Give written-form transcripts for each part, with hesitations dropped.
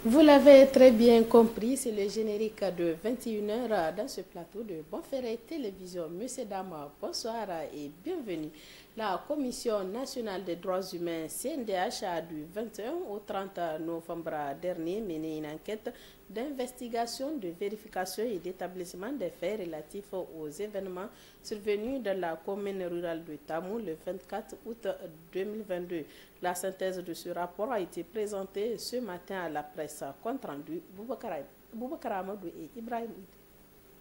Vous l'avez très bien compris, c'est le générique de 21h dans ce plateau de Bonferré Télévision. Monsieur, dames, bonsoir et bienvenue. La Commission nationale des droits humains CNDH a du 21 au 30 novembre dernier mené une enquête d'investigation, de vérification et d'établissement des faits relatifs aux événements survenus dans la commune rurale de Tamou le 24 août 2022. La synthèse de ce rapport a été présentée ce matin à la presse. Compte rendu, Boubacar Amadou et Ibrahim.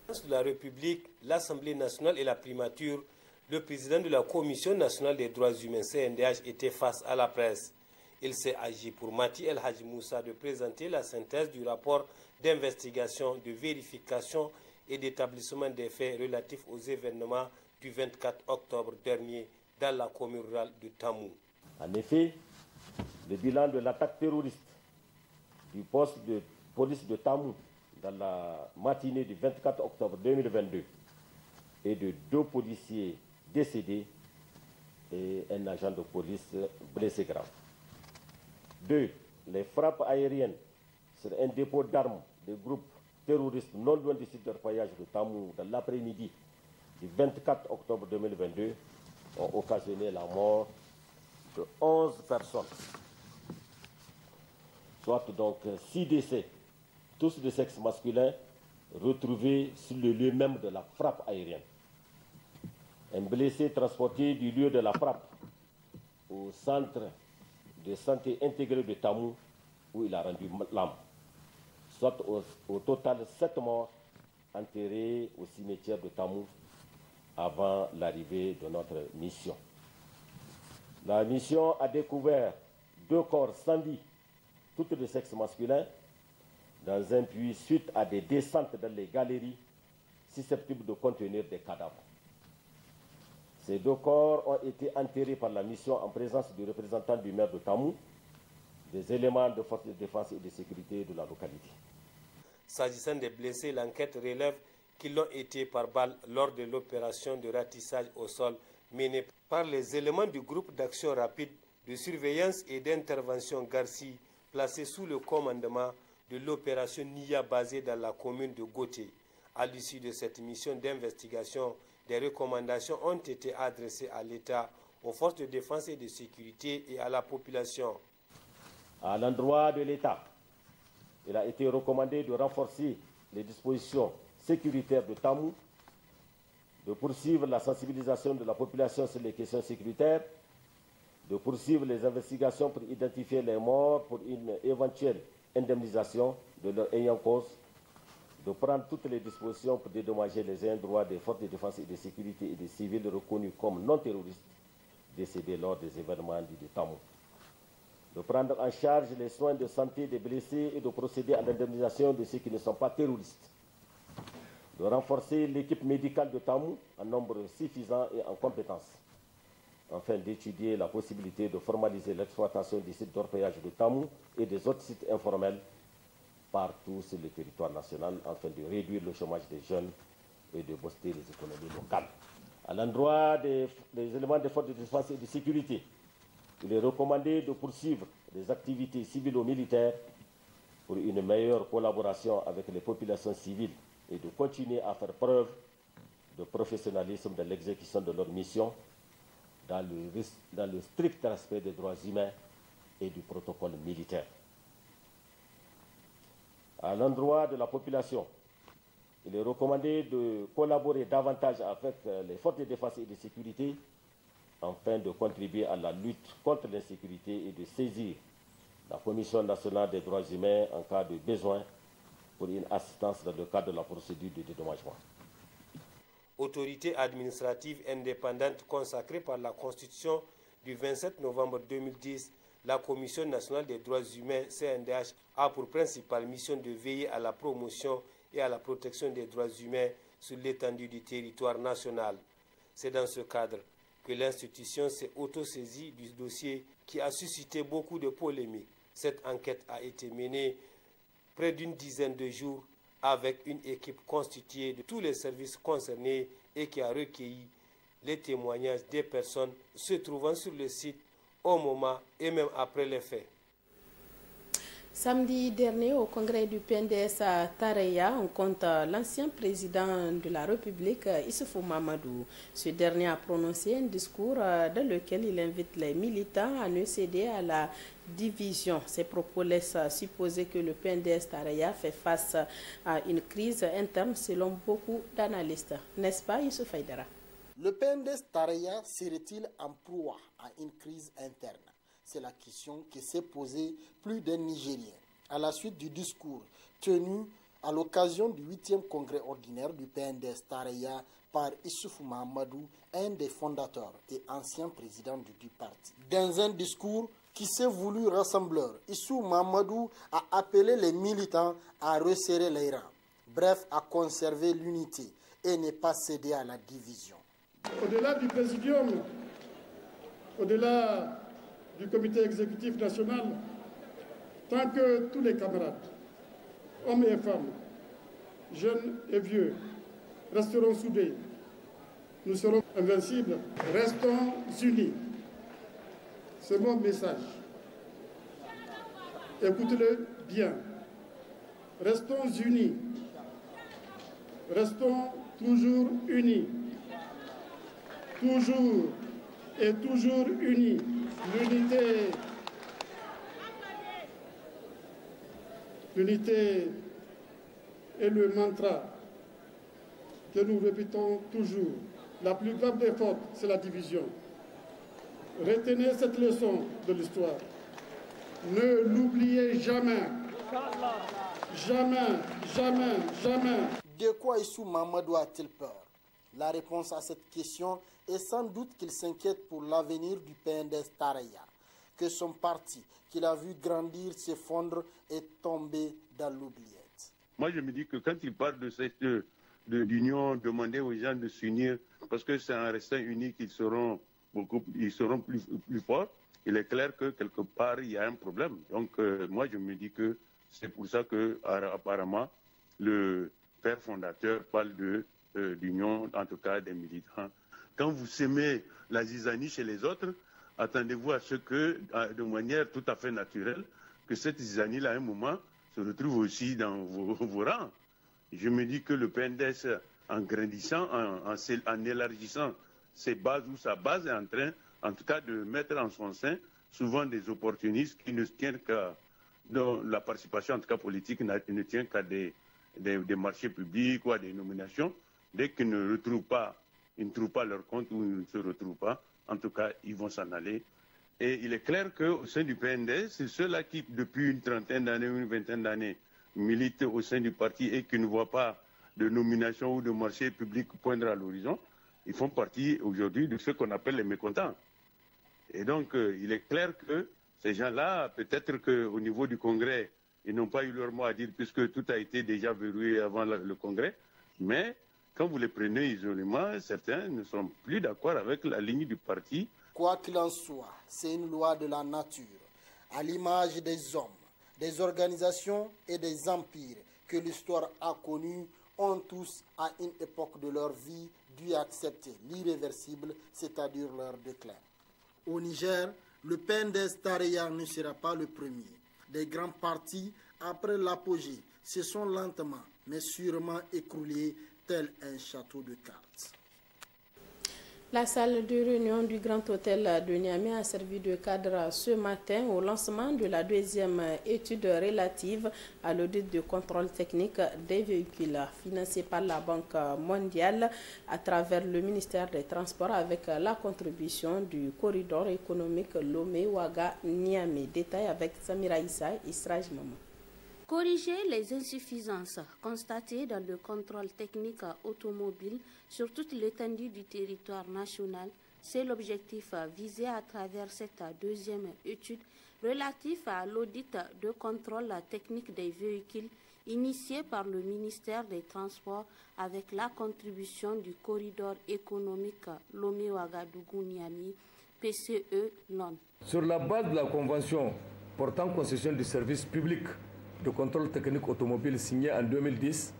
De la République, l'Assemblée nationale et la primature, le président de la Commission nationale des droits humains CNDH était face à la presse. Il s'est agi pour Mati El Hadji Moussa de présenter la synthèse du rapport d'investigation, de vérification et d'établissement des faits relatifs aux événements du 24 octobre dernier dans la commune rurale de Tamou. En effet, le bilan de l'attaque terroriste du poste de police de Tamou dans la matinée du 24 octobre 2022 et de 2 policiers décédés et un agent de police blessé grave. 2. Les frappes aériennes sur un dépôt d'armes des groupes terroristes non loin du site d'orpaillage de Tamou dans l'après-midi du 24 octobre 2022 ont occasionné la mort de 11 personnes, soit donc 6 décès, tous de sexe masculin, retrouvés sur le lieu même de la frappe aérienne. Un blessé transporté du lieu de la frappe au centre de santé intégré de Tamou, où il a rendu l'âme, soit au total 7 morts enterrés au cimetière de Tamou avant l'arrivée de notre mission. La mission a découvert 2 corps sans vie, toutes de sexe masculin, dans un puits suite à des descentes dans les galeries susceptibles de contenir des cadavres. Ces 2 corps ont été enterrés par la mission en présence du représentant du maire de Tamou, des éléments de force de défense et de sécurité de la localité. S'agissant des blessés, l'enquête relève qu'ils l'ont été par balle lors de l'opération de ratissage au sol menée par les éléments du groupe d'action rapide de surveillance et d'intervention Garci, placé sous le commandement de l'opération NIA basée dans la commune de Goté. À l'issue de cette mission d'investigation, des recommandations ont été adressées à l'État, aux forces de défense et de sécurité et à la population. À l'endroit de l'État, il a été recommandé de renforcer les dispositions sécuritaires de Tamou, de poursuivre la sensibilisation de la population sur les questions sécuritaires, de poursuivre les investigations pour identifier les morts pour une éventuelle indemnisation de leurs ayants cause, de prendre toutes les dispositions pour dédommager les ayants droit des forces de défense et de sécurité et des civils reconnus comme non terroristes décédés lors des événements dits de Tamou, de prendre en charge les soins de santé des blessés et de procéder à l'indemnisation de ceux qui ne sont pas terroristes, de renforcer l'équipe médicale de Tamou en nombre suffisant et en compétences, afin d'étudier la possibilité de formaliser l'exploitation des sites d'orpaillage de Tamou et des autres sites informels partout sur le territoire national, afin de réduire le chômage des jeunes et de booster les économies locales. À l'endroit des éléments des forces de défense et de sécurité, il est recommandé de poursuivre les activités civilo-militaires pour une meilleure collaboration avec les populations civiles et de continuer à faire preuve de professionnalisme dans l'exécution de leur mission dans le strict respect des droits humains et du protocole militaire. À l'endroit de la population, il est recommandé de collaborer davantage avec les forces de défense et de sécurité afin de contribuer à la lutte contre l'insécurité et de saisir la Commission nationale des droits humains en cas de besoin pour une assistance dans le cadre de la procédure de dédommagement. Autorité administrative indépendante consacrée par la Constitution du 27 novembre 2010, la Commission nationale des droits humains, CNDH, a pour principale mission de veiller à la promotion et à la protection des droits humains sur l'étendue du territoire national. C'est dans ce cadre que l'institution s'est autosaisie du dossier qui a suscité beaucoup de polémiques. Cette enquête a été menée près d'une dizaine de jours avec une équipe constituée de tous les services concernés et qui a recueilli les témoignages des personnes se trouvant sur le site au moment et même après les faits. Samedi dernier, au congrès du PNDS à Tareya, on compte l'ancien président de la République, Issoufou Mahamadou. Ce dernier a prononcé un discours dans lequel il invite les militants à ne céder à la division. Ces propos laissent supposer que le PNDS Tareya fait face à une crise interne selon beaucoup d'analystes. N'est-ce pas, Youssouf Haïdara? Le PNDS Tareya serait-il en proie à une crise interne? C'est la question qui s'est posée plus d'un Nigérien à la suite du discours tenu à l'occasion du 8e congrès ordinaire du PNDS Tareya par Issoufou Mahamadou, un des fondateurs et ancien président du parti. Dans un discours qui s'est voulu rassembleur, Issoufou Mahamadou a appelé les militants à resserrer les rangs, bref, à conserver l'unité et ne pas céder à la division. Au-delà du présidium, au-delà du comité exécutif national, tant que tous les camarades, hommes et femmes, jeunes et vieux, resteront soudés, nous serons invincibles, restons unis. C'est mon message. Écoutez-le bien. Restons unis. Restons toujours unis. Toujours et toujours unis. L'unité est le mantra que nous répétons toujours. La plus grave des fautes, c'est la division. Retenez cette leçon de l'histoire. Ne l'oubliez jamais. Jamais, jamais, jamais. De quoi Issoufou Mahamadou a-t-il peur? La réponse à cette question est sans doute qu'il s'inquiète pour l'avenir du PNDS Tareya, que son parti, qu'il a vu grandir, s'effondre et tomber dans l'oubliette. Moi, je me dis que quand il parle de cette d'union, demander aux gens de s'unir, parce que c'est en restant unis qu'ils seront plus forts, il est clair que quelque part, il y a un problème. Donc, moi, je me dis que c'est pour ça que, apparemment, le père fondateur parle d'union, en tout cas des militants. Quand vous semez la zizanie chez les autres, attendez-vous à ce que, de manière tout à fait naturelle, que cette zizanie-là, à un moment, se retrouve aussi dans vos rangs. Je me dis que le PNDS, en grandissant, en élargissant ses bases ou sa base, est en train, en tout cas, de mettre en son sein souvent des opportunistes qui ne tiennent qu'à, dont la participation, en tout cas politique, ne tient qu'à des marchés publics ou à des nominations. Dès qu'ils ne trouvent pas leur compte ou ils ne se retrouvent pas, en tout cas, ils vont s'en aller. Et il est clair qu'au sein du PNDS, c'est ceux-là qui, depuis une trentaine d'années ou une vingtaine d'années, militent au sein du parti et qui ne voient pas de nomination ou de marché public poindre à l'horizon, ils font partie aujourd'hui de ceux qu'on appelle les mécontents. Et donc, il est clair que ces gens-là, peut-être qu'au niveau du Congrès, ils n'ont pas eu leur mot à dire puisque tout a été déjà verrouillé avant le Congrès, mais quand vous les prenez isolément, certains ne sont plus d'accord avec la ligne du parti. Quoi qu'il en soit, c'est une loi de la nature, à l'image des hommes, des organisations et des empires que l'histoire a connus, ont tous, à une époque de leur vie, dû accepter l'irréversible, c'est-à-dire leur déclin. Au Niger, le PNDS Tareya ne sera pas le premier. Des grands partis, après l'apogée, se sont lentement, mais sûrement écroulés, tel un château de cartes. La salle de réunion du Grand Hôtel de Niamey a servi de cadre ce matin au lancement de la deuxième étude relative à l'audit de contrôle technique des véhicules financée par la Banque mondiale à travers le ministère des Transports avec la contribution du corridor économique Lomé-Ouaga-Niamey. Détail avec Samira Issa et Sraj Maman. Corriger les insuffisances constatées dans le contrôle technique automobile sur toute l'étendue du territoire national, c'est l'objectif visé à travers cette deuxième étude relative à l'audit de contrôle technique des véhicules initiée par le ministère des Transports avec la contribution du corridor économique Lomé-Ouagadougou-Niamey, PCE-LON. Sur la base de la convention portant concession du service public de contrôle technique automobile signé en 2010,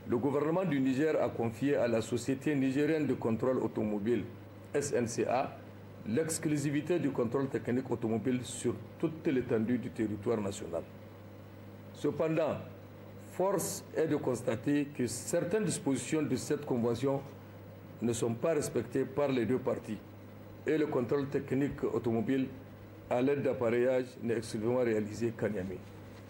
le gouvernement du Niger a confié à la Société nigérienne de contrôle automobile, SNCA, l'exclusivité du contrôle technique automobile sur toute l'étendue du territoire national. Cependant, force est de constater que certaines dispositions de cette convention ne sont pas respectées par les deux parties et le contrôle technique automobile à l'aide d'appareillage n'est exclusivement réalisé qu'à Niamey.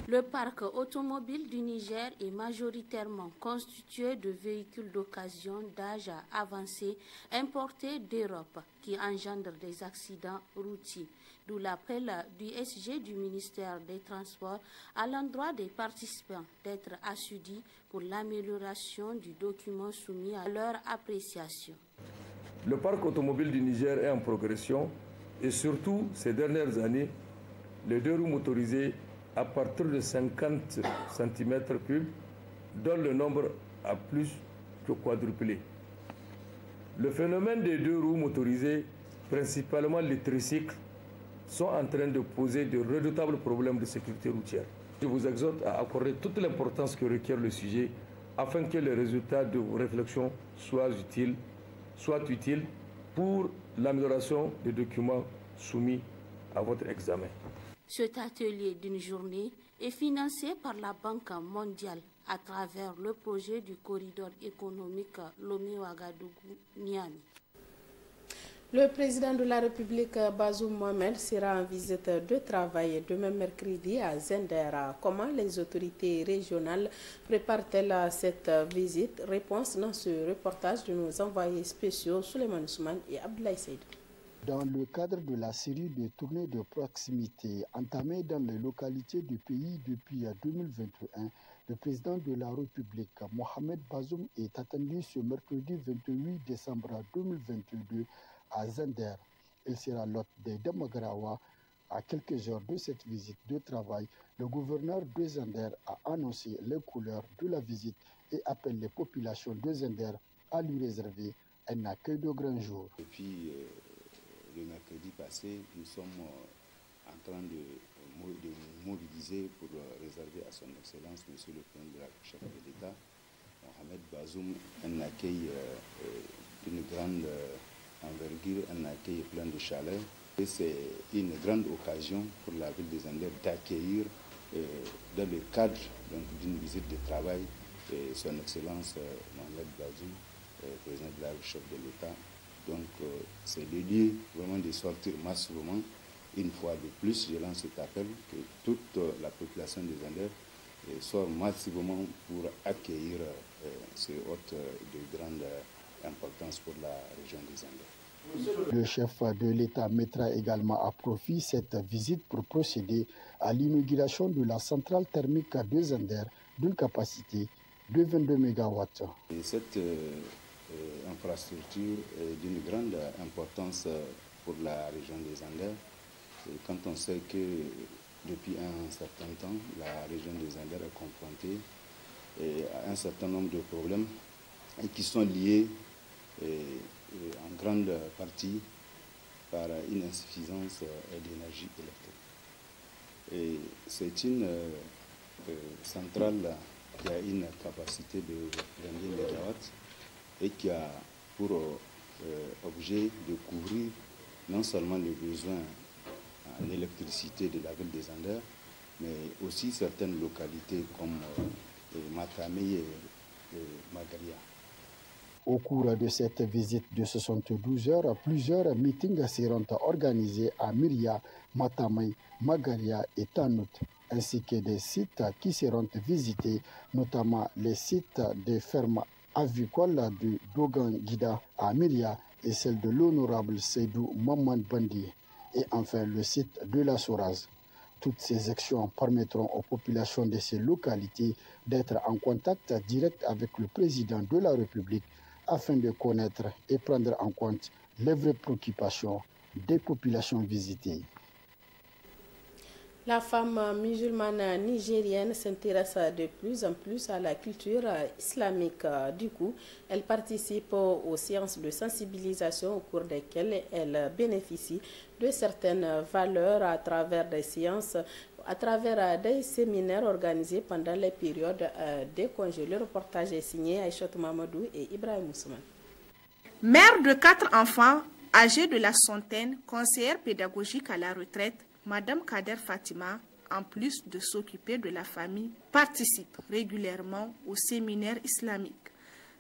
Le parc automobile du Niger est majoritairement constitué de véhicules d'occasion d'âge avancé importés d'Europe qui engendrent des accidents routiers. D'où l'appel du SG du ministère des Transports à l'endroit des participants d'être assidus pour l'amélioration du document soumis à leur appréciation. Le parc automobile du Niger est en progression et surtout ces dernières années, les deux roues motorisées à partir de 50 cm3, dont le nombre a plus que quadruplé. Le phénomène des deux roues motorisées, principalement les tricycles, sont en train de poser de redoutables problèmes de sécurité routière. Je vous exhorte à accorder toute l'importance que requiert le sujet afin que les résultats de vos réflexions soient utiles pour l'amélioration des documents soumis à votre examen. Cet atelier d'une journée est financé par la Banque mondiale à travers le projet du corridor économique Lomé-Ouagadougou-Niamey. Le président de la République, Bazoum Mohamed, sera en visite de travail demain mercredi à Zender. Comment les autorités régionales préparent-elles cette visite? Réponse dans ce reportage de nos envoyés spéciaux Souleymane Ousmane et Abdoulaye Seydou. Dans le cadre de la série de tournées de proximité entamées dans les localités du pays depuis 2021, le président de la République, Mohamed Bazoum, est attendu ce mercredi 28 décembre 2022 à Zender. Il sera l'hôte des Damagarawa. À quelques heures de cette visite de travail, le gouverneur de Zender a annoncé les couleurs de la visite et appelle les populations de Zender à lui réserver un accueil de grand jour. Depuis le mercredi passé, nous sommes en train de mobiliser pour réserver à son Excellence, Monsieur le Président de la chef de l'État, Mohamed Bazoum, un accueil d'une grande envergure, un accueil plein de chaleur. Et c'est une grande occasion pour la ville de Zender d'accueillir dans le cadre d'une visite de travail son Excellence Mohamed Bazoum, président de la chef de l'État. Donc c'est le lieu vraiment de sortir massivement. Une fois de plus, je lance cet appel que toute la population de Zender sort massivement pour accueillir ce hôte de grande importance pour la région de Zender. Le chef de l'État mettra également à profit cette visite pour procéder à l'inauguration de la centrale thermique de Zender d'une capacité de 22 MW. Et cette infrastructure est d'une grande importance pour la région de Zender. Quand on sait que depuis un certain temps, la région de Zender est confrontée à un certain nombre de problèmes et qui sont liés en grande partie par une insuffisance d'énergie électrique. Et c'est une centrale qui a une capacité de 22 MW et qui a pour objet de couvrir non seulement les besoins en électricité de la ville de Zender, mais aussi certaines localités comme Matamé et Magaria. Au cours de cette visite de 72 heures, plusieurs meetings seront organisés à Myria, Matamé, Magaria et Tanout, ainsi que des sites qui seront visités, notamment les sites des fermes avicoles de Dogan-Guida à Myria et celle de l'honorable Seydou Mamman Bandi, et enfin le site de la Soraz. Toutes ces actions permettront aux populations de ces localités d'être en contact direct avec le président de la République afin de connaître et prendre en compte les vraies préoccupations des populations visitées. La femme musulmane nigérienne s'intéresse de plus en plus à la culture islamique. Du coup, elle participe aux séances de sensibilisation au cours desquelles elle bénéficie de certaines valeurs à travers des séances, à travers des séminaires organisés pendant les périodes des congés. Le reportage est signé Aïchatou Mamadou et Ibrahim Ousmane. Mère de 4 enfants, âgée de la centaine, conseillère pédagogique à la retraite, Madame Kader Fatima en plus de s'occuper de la famille, participe régulièrement au séminaire islamique.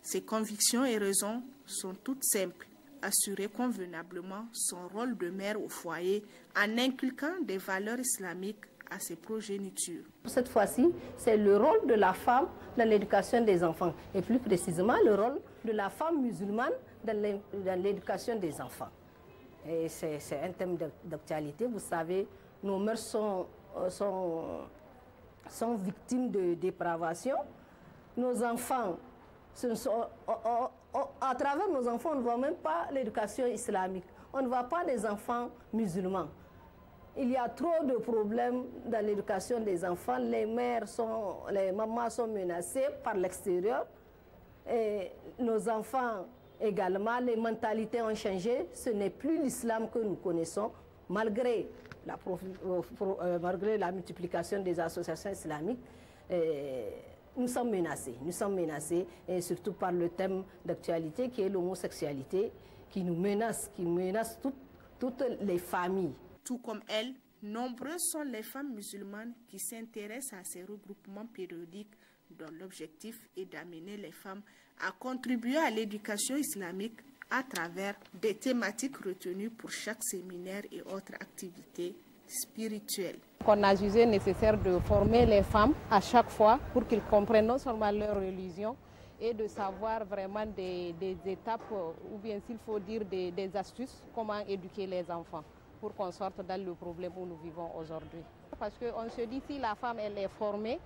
Ses convictions et raisons sont toutes simples. Assurer convenablement son rôle de mère au foyer en inculquant des valeurs islamiques à ses progénitures. Cette fois-ci, c'est le rôle de la femme dans l'éducation des enfants et plus précisément le rôle de la femme musulmane dans l'éducation des enfants. Et c'est un thème d'actualité. Vous savez, nos mœurs sont victimes de dépravation. Nos enfants, à travers nos enfants, on ne voit même pas l'éducation islamique. On ne voit pas des enfants musulmans. Il y a trop de problèmes dans l'éducation des enfants. Les mamans sont menacées par l'extérieur. Et nos enfants également, les mentalités ont changé. Ce n'est plus l'islam que nous connaissons, malgré la multiplication des associations islamiques. Nous sommes menacés, et surtout par le thème d'actualité qui est l'homosexualité, qui nous menace, toutes les familles. Tout comme elle, nombreuses sont les femmes musulmanes qui s'intéressent à ces regroupements périodiques dont l'objectif est d'amener les femmes à contribuer à l'éducation islamique à travers des thématiques retenues pour chaque séminaire et autres activités spirituelles. On a jugé nécessaire de former les femmes à chaque fois pour qu'ils comprennent non seulement leur religion et de savoir vraiment des étapes ou bien s'il faut dire des astuces, comment éduquer les enfants pour qu'on sorte dans le problème où nous vivons aujourd'hui. Parce qu'on se dit si la femme elle est formée,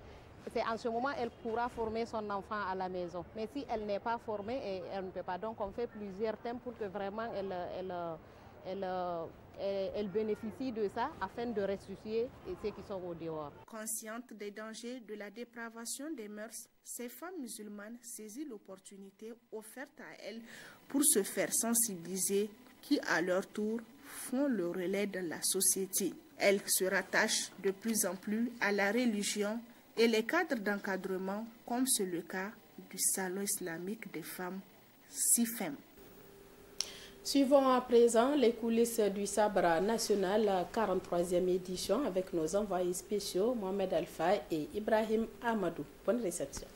c'est en ce moment elle pourra former son enfant à la maison. Mais si elle n'est pas formée, elle ne peut pas. Donc on fait plusieurs thèmes pour que vraiment elle bénéficie de ça afin de ressusciter ceux qui sont au dehors. Conscientes des dangers de la dépravation des mœurs, ces femmes musulmanes saisissent l'opportunité offerte à elles pour se faire sensibiliser, qui à leur tour font le relais dans la société. Elles se rattachent de plus en plus à la religion et les cadres d'encadrement, comme c'est le cas du Salon islamique des femmes, SIFEM. Suivons à présent les coulisses du Sabre national, 43e édition, avec nos envoyés spéciaux Mohamed Alpha et Ibrahim Amadou. Bonne réception.